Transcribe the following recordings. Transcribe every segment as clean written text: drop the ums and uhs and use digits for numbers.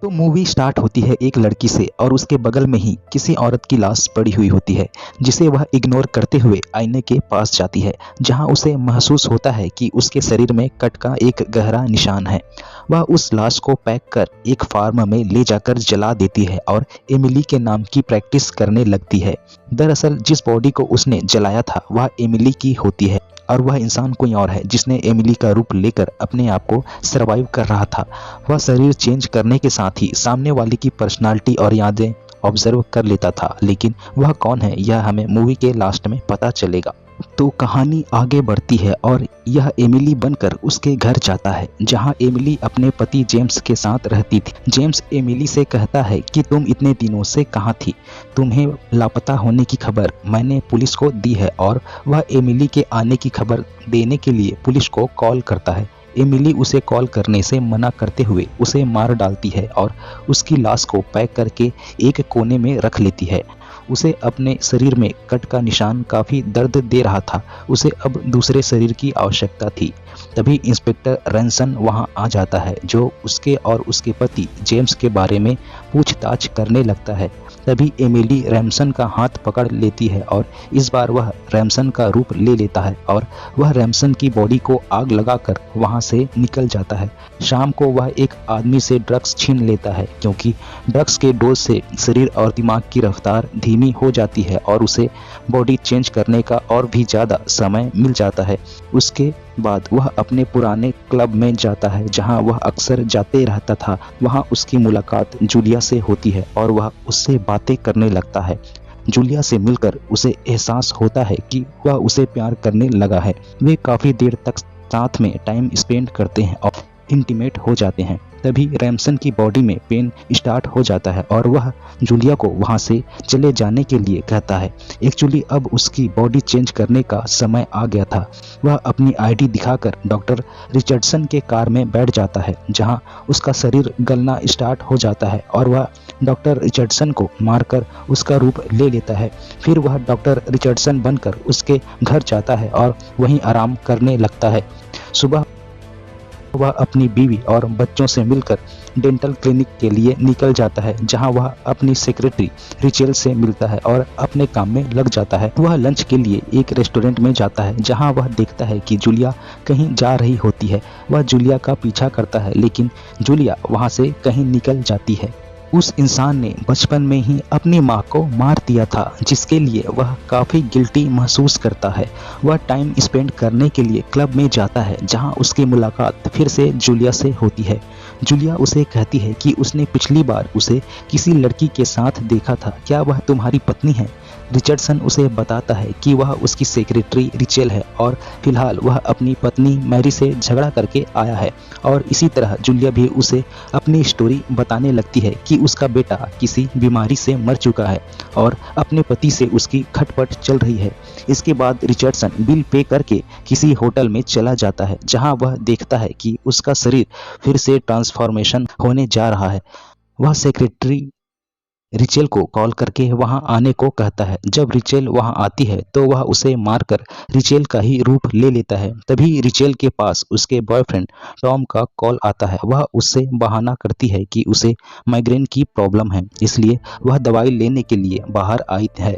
तो movie start होती है एक लड़की से और उसके बगल में ही किसी औरत की लाश पड़ी हुई होती है, जिसे वह इग्नोर करते हुए आईने के पास जाती है, जहां उसे महसूस होता है कि उसके शरीर में कट का एक गहरा निशान है। वह उस लाश को पैक कर एक फार्म में ले जाकर जला देती है और एमिली के नाम की प्रैक्टिस करने लगती है। दरअसल जिस बॉडी को उसने जलाया था वह एमिली की होती है और वह इंसान कोई और है जिसने एमिली का रूप लेकर अपने आप को सरवाइव कर रहा था। वह शरीर चेंज करने के साथ ही सामने वाले की पर्सनालिटी और यादें ऑब्जर्व कर लेता था, लेकिन वह कौन है यह हमें मूवी के लास्ट में पता चलेगा। तो कहानी आगे बढ़ती है और यह एमिली बनकर उसके घर जाता है, जहां एमिली अपने पति जेम्स के साथ रहती थी। जेम्स एमिली से कहता है कि तुम इतने दिनों से कहाँ थी, तुम्हें लापता होने की खबर मैंने पुलिस को दी है, और वह एमिली के आने की खबर देने के लिए पुलिस को कॉल करता है। एमिली उसे कॉल करने से मना करते हुए उसे मार डालती है और उसकी लाश को पैक करके एक कोने में रख लेती है। उसे अपने शरीर में कट का निशान काफ़ी दर्द दे रहा था। उसे अब दूसरे शरीर की आवश्यकता थी। तभी इंस्पेक्टर रैनसन वहां आ जाता है, जो उसके और उसके पति जेम्स के बारे में पूछताछ करने लगता है। तभी एमिली रैमसन का हाथ पकड़ लेती है और इस बार वह रैमसन का रूप ले लेता है और वह रैमसन की बॉडी को आग लगाकर वहां से निकल जाता है। शाम को वह एक आदमी से ड्रग्स छीन लेता है, क्योंकि ड्रग्स के डोज से शरीर और दिमाग की रफ्तार धीमी हो जाती है और उसे बॉडी चेंज करने का और भी ज़्यादा समय मिल जाता है। उसके बाद वह अपने पुराने क्लब में जाता है, जहां वह अक्सर जाते रहता था। वहां उसकी मुलाकात जूलिया से होती है और वह उससे बातें करने लगता है। जूलिया से मिलकर उसे एहसास होता है कि वह उसे प्यार करने लगा है। वे काफ़ी देर तक साथ में टाइम स्पेंड करते हैं और इंटीमेट हो जाते हैं। तभी रैमसन की बॉडी में पेन स्टार्ट हो जाता है और वह जूलिया को वहां से चले जाने के लिए कहता है। एक्चुअली अब उसकी बॉडी चेंज करने का समय आ गया था। वह अपनी आईडी दिखाकर डॉक्टर रिचर्डसन के कार में बैठ जाता है, जहां उसका शरीर गलना स्टार्ट हो जाता है और वह डॉक्टर रिचर्डसन को मारकर उसका रूप ले लेता है। फिर वह डॉक्टर रिचर्डसन बनकर उसके घर जाता है और वहीं आराम करने लगता है। सुबह वह अपनी बीवी और बच्चों से मिलकर डेंटल क्लिनिक के लिए निकल जाता है, जहां वह अपनी सेक्रेटरी रिचेल से मिलता है और अपने काम में लग जाता है। वह लंच के लिए एक रेस्टोरेंट में जाता है, जहां वह देखता है कि जूलिया कहीं जा रही होती है। वह जूलिया का पीछा करता है, लेकिन जूलिया वहां से कहीं निकल जाती है। उस इंसान ने बचपन में ही अपनी माँ को मार दिया था, जिसके लिए वह काफ़ी गिल्टी महसूस करता है। वह टाइम स्पेंड करने के लिए क्लब में जाता है, जहां उसकी मुलाकात फिर से जूलिया से होती है। जूलिया उसे कहती है कि उसने पिछली बार उसे किसी लड़की के साथ देखा था, क्या वह तुम्हारी पत्नी है? रिचर्डसन उसे बताता है कि वह उसकी सेक्रेटरी रिचेल है और फिलहाल वह अपनी पत्नी मैरी से झगड़ा करके आया है। और इसी तरह जूलिया भी उसे अपनी स्टोरी बताने लगती है कि उसका बेटा किसी बीमारी से मर चुका है और अपने पति से उसकी खटपट चल रही है। इसके बाद रिचर्डसन बिल पे करके किसी होटल में चला जाता है, जहां वह देखता है कि उसका शरीर फिर से ट्रांसफॉर्मेशन होने जा रहा है। वह सेक्रेटरी रिचेल को कॉल करके वहां आने को कहता है। जब रिचेल वहां आती है तो वह उसे मारकर रिचेल का ही रूप ले लेता है। तभी रिचेल के पास उसके बॉयफ्रेंड टॉम का कॉल आता है। वह उससे बहाना करती है कि उसे माइग्रेन की प्रॉब्लम है, इसलिए वह दवाई लेने के लिए बाहर आई है।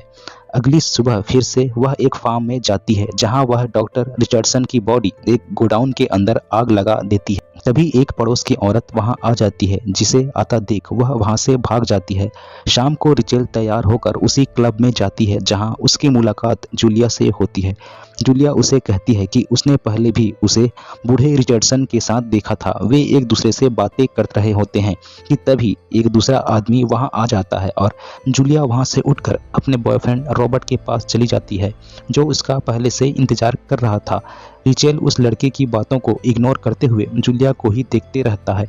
अगली सुबह फिर से वह एक फार्म में जाती है, जहां वह डॉक्टर रिचर्डसन की बॉडी एक गोडाउन के अंदर आग लगा देती है। तभी एक पड़ोस की औरत वहां आ जाती है, जिसे आता देख वह वहां से भाग जाती है। शाम को रिचेल तैयार होकर उसी क्लब में जाती है, जहां उसकी मुलाकात जूलिया से होती है। जूलिया उसे कहती है कि उसने पहले भी उसे बूढ़े रिचर्डसन के साथ देखा था। वे एक दूसरे से बातें कर रहे होते हैं कि तभी एक दूसरा आदमी वहां आ जाता है और जूलिया वहां से उठकर अपने बॉयफ्रेंड रॉबर्ट के पास चली जाती है, जो उसका पहले से इंतजार कर रहा था। रिचेल उस लड़के की बातों को इग्नोर करते हुए जूलिया को ही देखते रहता है।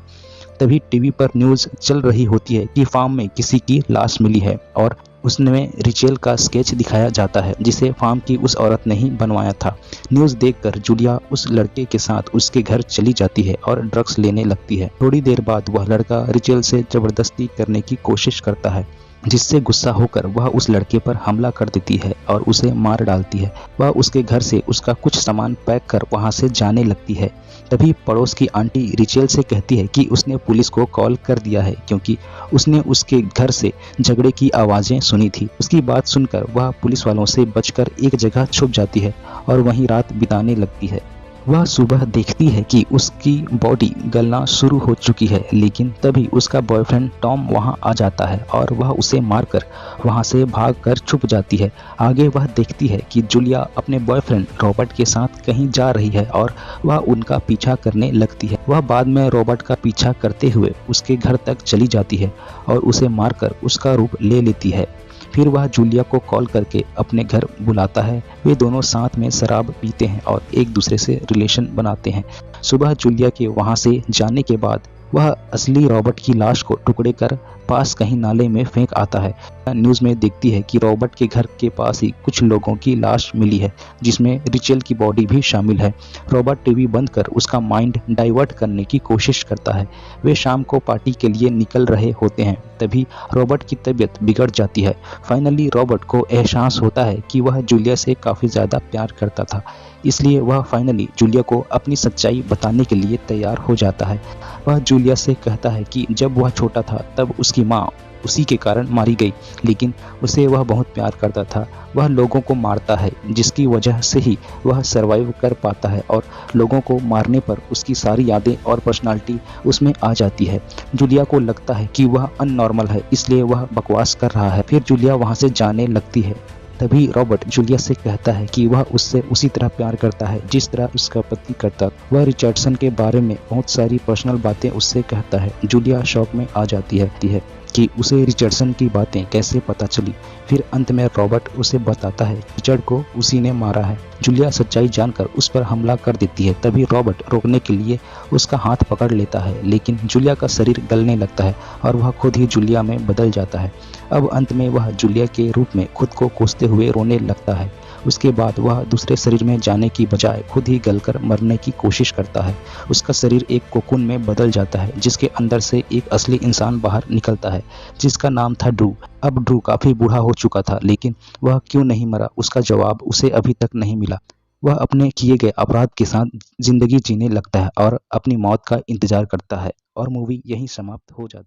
तभी टीवी पर न्यूज़ चल रही होती है कि फार्म में किसी की लाश मिली है और उसमें रिचेल का स्केच दिखाया जाता है, जिसे फार्म की उस औरत ने ही बनवाया था। न्यूज़ देखकर जूलिया उस लड़के के साथ उसके घर चली जाती है और ड्रग्स लेने लगती है। थोड़ी देर बाद वह लड़का रिचेल से ज़बरदस्ती करने की कोशिश करता है, जिससे गुस्सा होकर वह उस लड़के पर हमला कर देती है और उसे मार डालती है। वह उसके घर से उसका कुछ सामान पैक कर वहां से जाने लगती है। तभी पड़ोस की आंटी रिचेल से कहती है कि उसने पुलिस को कॉल कर दिया है क्योंकि उसने उसके घर से झगड़े की आवाज़ें सुनी थी। उसकी बात सुनकर वह पुलिस वालों से बचकर एक जगह छुप जाती है और वहीं रात बिताने लगती है। वह सुबह देखती है कि उसकी बॉडी गलना शुरू हो चुकी है, लेकिन तभी उसका बॉयफ्रेंड टॉम वहां आ जाता है और वह उसे मारकर वहां से भागकर छुप जाती है। आगे वह देखती है कि जूलिया अपने बॉयफ्रेंड रॉबर्ट के साथ कहीं जा रही है और वह उनका पीछा करने लगती है। वह बाद में रॉबर्ट का पीछा करते हुए उसके घर तक चली जाती है और उसे मारकर उसका रूप ले लेती है। फिर वह जूलिया को कॉल करके अपने घर बुलाता है। वे दोनों साथ में शराब पीते हैं और एक दूसरे से रिलेशन बनाते हैं। सुबह जूलिया के वहां से जाने के बाद वह असली रॉबर्ट की लाश को टुकड़े कर पास कहीं नाले में फेंक आता है। न्यूज़ में देखती है कि रॉबर्ट के घर के पास ही कुछ लोगों की लाश मिली है, जिसमें रिचेल की बॉडी भी शामिल है। रॉबर्ट टीवी बंद कर उसका माइंड डाइवर्ट करने की कोशिश करता है। वे शाम को पार्टी के लिए निकल रहे होते हैं, तभी रॉबर्ट की तबीयत बिगड़ जाती है। फाइनली रॉबर्ट को एहसास होता है कि वह जूलिया से काफ़ी ज़्यादा प्यार करता था, इसलिए वह फाइनली जूलिया को अपनी सच्चाई बताने के लिए तैयार हो जाता है। वह जूलिया से कहता है कि जब वह छोटा था तब उसकी माँ उसी के कारण मारी गई, लेकिन उसे वह बहुत प्यार करता था। वह लोगों को मारता है, जिसकी वजह से ही वह सरवाइव कर पाता है और लोगों को मारने पर उसकी सारी यादें और पर्सनालिटी उसमें आ जाती है। जूलिया को लगता है कि वह अननॉर्मल है, इसलिए वह बकवास कर रहा है। फिर जूलिया वहाँ से जाने लगती है। तभी रॉबर्ट जूलिया से कहता है कि वह उससे उसी तरह प्यार करता है जिस तरह उसका पति करता। वह रिचर्डसन के बारे में बहुत सारी पर्सनल बातें उससे कहता है। जूलिया शॉक में आ जाती है कि उसे रिचर्डसन की बातें कैसे पता चली। फिर अंत में रॉबर्ट उसे बताता है रिचर्ड को उसी ने मारा है। जूलिया सच्चाई जानकर उस पर हमला कर देती है। तभी रॉबर्ट रोकने के लिए उसका हाथ पकड़ लेता है, लेकिन जूलिया का शरीर गलने लगता है और वह खुद ही जूलिया में बदल जाता है। अब अंत में वह जूलिया के रूप में खुद को कोसते हुए रोने लगता है। उसके बाद वह दूसरे शरीर में जाने की बजाय खुद ही गलकर मरने की कोशिश करता है। उसका शरीर एक कोकून में बदल जाता है, जिसके अंदर से एक असली इंसान बाहर निकलता है, जिसका नाम था ड्रू। अब ड्रू काफ़ी बूढ़ा हो चुका था, लेकिन वह क्यों नहीं मरा उसका जवाब उसे अभी तक नहीं मिला। वह अपने किए गए अपराध के साथ जिंदगी जीने लगता है और अपनी मौत का इंतजार करता है, और मूवी यहीं समाप्त हो जाती है।